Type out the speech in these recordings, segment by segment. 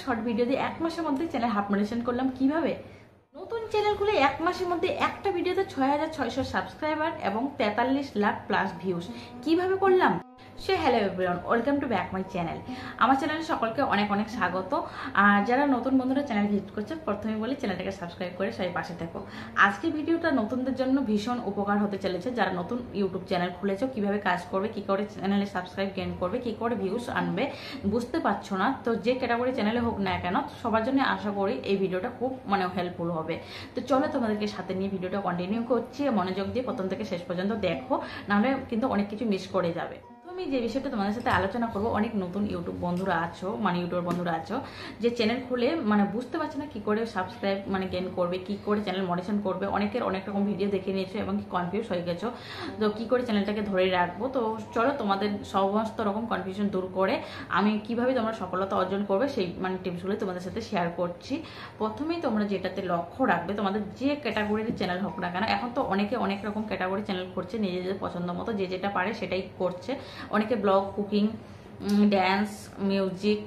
Short video দিয়ে 1 মাসের মধ্যে চ্যানেল হাফ মনিটাইজেশন করলাম। কিভাবে? নতুন চ্যানেল খুলে 1 মাসের মধ্যে একটা ভিডিওতে 6600 সাবস্ক্রাইবার এবং 43 লাখ প্লাস ভিউজ। কিভাবে করলাম? Hello everyone, welcome to back my channel. আমার চ্যানেলে সকলকে অনেক অনেক স্বাগত। আর যারা নতুন বন্ধুরা চ্যানেল ভিজিট করছে, প্রথমে বলি চ্যানেলটাকে সাবস্ক্রাইব করে সবাই পাশে থাকো। আজকে ভিডিওটা নতুনদের জন্য ভীষণ উপকার হতে চলেছে। যারা নতুন ইউটিউব চ্যানেল খুলেছো, কিভাবে কাজ করবে, কি করে চ্যানেলে সাবস্ক্রাইব গেইন করবে, কি করে ভিউজ আনবে বুঝতে পারছো না, তো যে ক্যাটাগরি চ্যানেলে হোক না কেন সবার জন্য আশা করি এই ভিডিওটা খুব হেল্পফুল হবে। তো চলো তোমাদেরকে সাথে নিয়ে ভিডিওটা কন্টিনিউ করছি। মনোযোগ দিয়ে প্রথম থেকে শেষ পর্যন্ত দেখো, নাহলে কিন্তু অনেক কিছু মিস করে যাবে। আমি যে বিষয়টা তোমাদের সাথে আলোচনা করবো, অনেক নতুন ইউটিউব বন্ধুরা আছো, ইউটিউবার বন্ধুরা আছো যে চ্যানেল খুলে বুঝতে পারছে না কি করে সাবস্ক্রাইব গেইন করবে, কি করে চ্যানেল মনিটাইজেশন করবে। অনেকের অনেক রকম ভিডিও দেখে নিয়েছো এবং কনফিউজ হয়ে গেছো, তো কি করে চ্যানেলটাকে ধরে রাখবো। তো চলো তোমাদের সমস্ত রকম কনফিউশন দূর করে আমি কিভাবে তোমরা সফলতা অর্জন করবে সেই টিপসগুলো তোমাদের সাথে শেয়ার করছি। প্রথমেই তোমরা যেটাতে লক্ষ্য রাখবে, তোমাদের যে ক্যাটাগরির চ্যানেল হোক না কেন, এখন তো অনেকে অনেক রকম ক্যাটাগরি চ্যানেল করছে, নিজেদের পছন্দ মতো যে যেটা পারে সেটাই করছে। অনেকে blog, cooking, dance, music,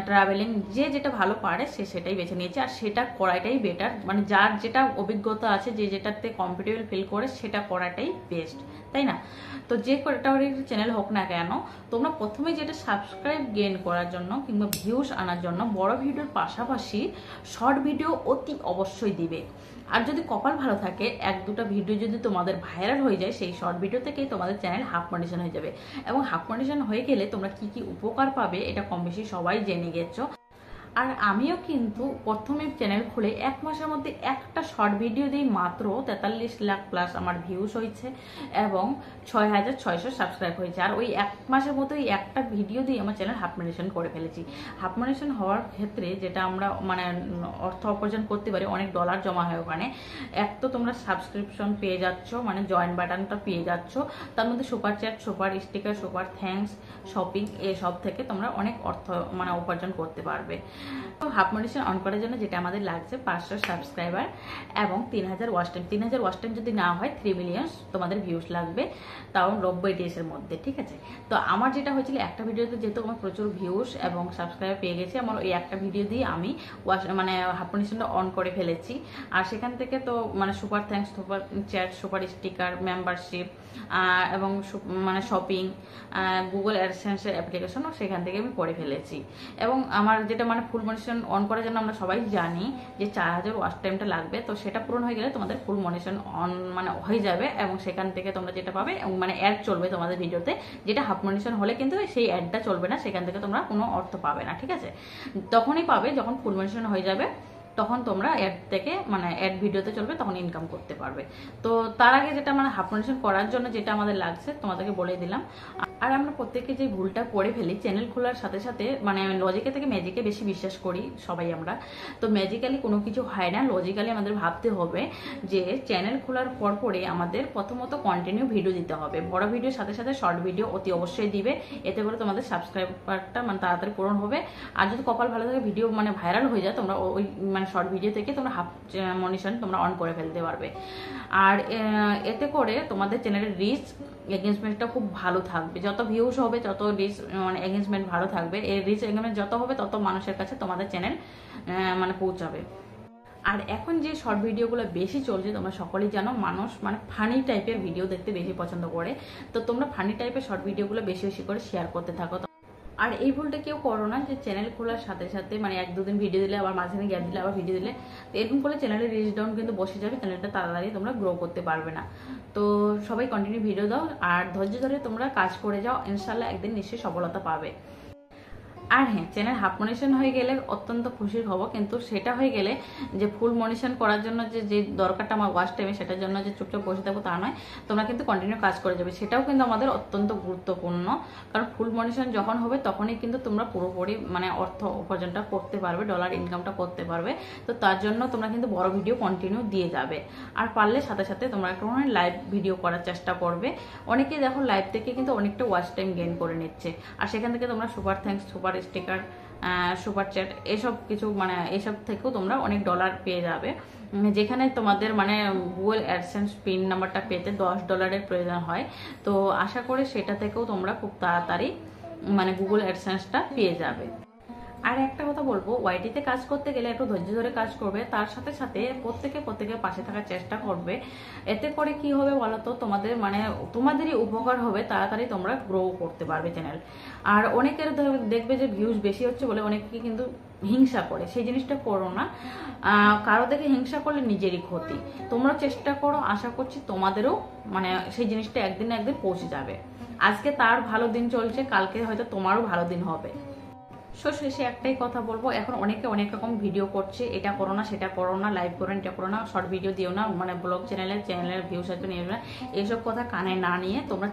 travelling, যে যেটা ভালো পারে সে সেটাই বেছে নিয়েছে। আর সেটা করাটাই বেটার, যার যেটা অভিজ্ঞতা আছে, যে যেটাতে কমফোর্টেবল ফিল করে সেটা করাটাই বেস্ট, তাই না? তো যে ক্যাটাগরির চ্যানেল হোক না কেন, তোমরা প্রথমে যেটা সাবস্ক্রাইব গেইন করার জন্য কিংবা ভিউজ আনার জন্য বড় ভিডিওর পাশাপাশি শর্ট ভিডিও অতি অবশ্যই দিবে। আর যদি কপাল ভালো থাকে, 1-2টা ভিডিও যদি তোমাদের ভাইরাল হয়ে যায়, সেই শর্ট ভিডিও থেকেই তোমাদের চ্যানেল হাফ মনিটাইজেশন হয়ে যাবে। এবং হাফ মনিটাইজেশন হয়ে গেলে তোমরা কি কি উপকার পাবে এটা কম বেশি সবাই জেনে গেছো। আর আমিও কিন্তু প্রথমে চ্যানেল খুলে 1 মাসের মধ্যে একটা শর্ট ভিডিও দিয়ে মাত্র 43 লাখ প্লাস আমার ভিউজ হয়েছে এবং 6600 সাবস্ক্রাইব হয়েছে। আর ওই 1 মাসের মধ্যে ওই একটা ভিডিও দিয়ে আমার চ্যানেল হাফ মনিটাইজেশন করে ফেলেছি। হাফ মনিটাইজেশন হওয়ার ক্ষেত্রে যেটা আমরা অর্থ উপার্জন করতে পারি, অনেক ডলার জমা হয় ওখানে। এক তো তোমরা সাবস্ক্রিপশন পেয়ে যাচ্ছ, জয়েন বাটনটা পেয়ে যাচ্ছ, তার মধ্যে super chat, super sticker, super thanks, shopping, এসব থেকে তোমরা অনেক অর্থ উপার্জন করতে পারবে। তো হাফ মনিটাইজেশন অন করার জন্য যেটা আমাদের লাগছে 500 সাবস্ক্রাইবার এবং 3000 ওয়াচ টাইম। 3000 ওয়াচ টাইম যদি না হয় 3 মিলিয়ন তোমাদের ভিউজ লাগবে, তাও 90 ডেজের মধ্যে, ঠিক আছে? তো আমার যেটা হয়েছিল, একটা ভিডিওতে যেহেতু আমার প্রচুর ভিউজ এবং সাবস্ক্রাইবার পেয়ে গেছি, আমার ওই একটা ভিডিও দিয়ে আমি হাফ মনিটাইজেশনটা অন করে ফেলেছি। আর সেখান থেকে তো super thanks, super chat, super sticker, membership এবং শপিং, গুগল অ্যাডসেন্সের অ্যাপ্লিকেশনও সেখান থেকে আমি করে ফেলেছি। এবং আমার যেটা ফুল মনিটাইজেশন অন করার জন্য আমরা সবাই জানি যে 4000 ওয়াচ টাইমটা লাগবে। তো সেটা পূরণ হয়ে গেলে তোমাদের ফুল মনিটাইজেশন অন হয়ে যাবে এবং সেখান থেকে তোমরা যেটা পাবে অ্যাড চলবে তোমাদের ভিডিওতে, যেটা হাফ মনিটাইজেশন হলে কিন্তু সেই অ্যাডটা চলবে না, সেখান থেকে তোমরা কোনো অর্থ পাবে না, ঠিক আছে? তখনই পাবে যখন ফুল মনিটাইজেশন হয়ে যাবে, তখন তোমরা অ্যাড থেকে অ্যাড ভিডিওতে চলবে, তখন ইনকাম করতে পারবে। তো তার আগে যেটা হাফ মনিটাইজেশন করার জন্য যেটা আমাদের লাগছে তোমাদেরকে বলে দিলাম। আর আমরা প্রত্যেকে যে ভুলটা করে ফেলি, চ্যানেল খোলার সাথে সাথে লজিকে থেকে ম্যাজিকে বেশি বিশ্বাস করি সবাই আমরা। তো ম্যাজিক্যালি কোনো কিছু হয় না, লজিক্যালি আমাদের ভাবতে হবে যে চ্যানেল খোলার পরে আমাদের প্রথমত কন্টিনিউ ভিডিও দিতে হবে। বড় ভিডিওর সাথে সাথে শর্ট ভিডিও অতি অবশ্যই দিবে, এতে করে তোমাদের সাবস্ক্রাইবারটা তাড়াতাড়ি পূরণ হবে। আর যদি কপাল ভালো থাকে, ভিডিও ভাইরাল হয়ে যায়, তোমরা ওই শর্ট ভিডিও থেকে তোমরা হাফ মনিটাইজেশন তোমরা অন করে ফেলতে পারবে। আর এতে করে তোমাদের চ্যানেলের রিচ, এগেজমেন্টটা খুব ভালো থাকবে। যত ভিউজ হবে তত রিচ এগেজমেন্ট ভালো থাকবে। এই রিচ এগেজমেন্ট যত হবে তত মানুষের কাছে তোমাদের চ্যানেল পৌঁছাবে। আর এখন যে শর্ট ভিডিওগুলো বেশি চলছে, তোমরা সকলেই জানো, মানুষ ফানি টাইপের ভিডিও দেখতে বেশি পছন্দ করে। তো তোমরা ফানি টাইপের শর্ট ভিডিওগুলো বেশি বেশি করে শেয়ার করতে থাকো। আর এই ভুলটা কেউ করো না যে চ্যানেল খোলার সাথে সাথে 1-2 দিন ভিডিও দিলে, আবার মাঝখানে গ্যাপ দিলে আবার ভিডিও দিলে, তো এরকম করলে চ্যানেলের রিচ ডাউন কিন্তু বসে যাবে, চ্যানেলটা তাড়াতাড়ি তোমরা গ্রো করতে পারবে না। তো সবাই কন্টিনিউ ভিডিও দাও আর ধৈর্য ধরে তোমরা কাজ করে যাও, ইনশাল্লাহ একদিন নিশ্চয়ই সফলতা পাবে। আর হ্যাঁ, চ্যানেল হাফ মনিটাইজেশন হয়ে গেলে অত্যন্ত খুশির খবর, কিন্তু সেটা হয়ে গেলে যে ফুল মনিটাইজেশন করার জন্য যে দরকারটা আমার ওয়াচ টাইমে, সেটার জন্য যে চুপচাপ বসে থাকবো তা নয়, তোমরা কিন্তু কন্টিনিউ কাজ করে যাবে। সেটাও কিন্তু আমাদের অত্যন্ত গুরুত্বপূর্ণ, কারণ ফুল মনিটাইজেশন যখন হবে তখনই কিন্তু তোমরা পুরোপুরি অর্থ উপার্জনটা করতে পারবে, ডলার ইনকামটা করতে পারবে। তো তার জন্য তোমরা কিন্তু বড় ভিডিও কন্টিনিউ দিয়ে যাবে। আর পারলে সাথে সাথে তোমরা একটু লাইভ ভিডিও করার চেষ্টা করবে। অনেকেই দেখো লাইভ থেকে কিন্তু অনেকটা ওয়াচ টাইম গেইন করে নিচ্ছে, আর সেখান থেকে তোমরা super thanks, super sticker, super chat, এসব কিছু এসব থেকেও তোমরা অনেক ডলার পেয়ে যাবে। যেখানে তোমাদের গুগল অ্যাডসেন্স পিন নাম্বারটা পেতে $10 প্রয়োজন হয়। তো আশা করি সেটা থেকেও তোমরা খুব তাড়াতাড়ি গুগল অ্যাডসেন্সটা পেয়ে যাবে। আর একটা কথা বলবো, ওয়াইটিতে কাজ করতে গেলে একটু ধৈর্য ধরে কাজ করবে, তার সাথে সাথে প্রত্যেকে পাশে থাকার চেষ্টা করবে। এতে করে কি হবে বলতো, তোমাদের মানে তোমাদেরই উপকার হবে, তাড়াতাড়ি তোমরা গ্রো করতে পারবে চ্যানেল। আর অনেকের দেখবে যে ভিউজ বেশি হচ্ছে বলে অনেকে কিন্তু হিংসা করে, সেই জিনিসটা করো না। কারো দেখে হিংসা করলে নিজেরই ক্ষতি। তোমরা চেষ্টা করো, আশা করছি তোমাদেরও মানে সেই জিনিসটা একদিন না একদিন পৌঁছে যাবে। আজকে তার ভালো দিন চলছে, কালকে হয়তো তোমারও ভালো দিন হবে। সো শেষে একটাই কথা বলবো, এখন অনেকে অনেক রকম ভিডিও করছে, এটা করো না সেটা করো না, লাইভ করো না এটা করো না, শর্ট ভিডিও দিও না, মানে ব্লগ চ্যানেলের ভিউস আসবে নিয়ে না, এইসব কথা কানে না নিয়ে তোমরা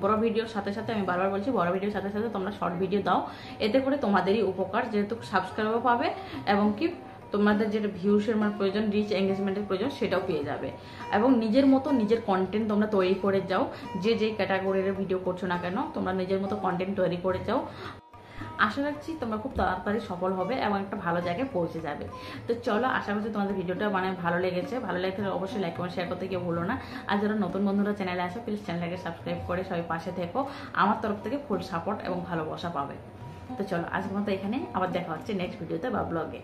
বড় ভিডিওর সাথে সাথে, আমি বারবার বলছি, বড় ভিডিওর সাথে সাথে তোমরা শর্ট ভিডিও দাও। এতে করে তোমাদেরই উপকার, যেহেতু সাবস্ক্রাইবও পাবে এবং কি তোমাদের যেটা ভিউসের মানে প্রয়োজন, রিচ এঙ্গেজমেন্টের প্রয়োজন, সেটাও পেয়ে যাবে। এবং নিজের মতো নিজের কন্টেন্ট তোমরা তৈরি করে যাও, যে যেই ক্যাটাগরির ভিডিও করছো না কেন তোমরা নিজের মতো কন্টেন্ট তৈরি করে যাও। আশা রাখছি তোমরা খুব তাড়াতাড়ি সফল হবে এবং একটা ভালো জায়গায় পৌঁছে যাবে। তো চলো, আশা করছি তোমাদের ভিডিওটা মানে ভালো লেগেছে। ভালো লাগলে অবশ্যই লাইক কমেন্ট শেয়ার করতে কেউ ভুলো না। আর যারা নতুন বন্ধুরা চ্যানেলে আসো, প্লিজ চ্যানেলটাকে সাবস্ক্রাইব করে সবাই পাশে থেকো। আমার তরফ থেকে ফুল সাপোর্ট এবং ভালোবাসা পাবে। তো চলো, আজকের মতো এখানে, আবার দেখা হচ্ছে নেক্সট ভিডিওতে বা ব্লগে।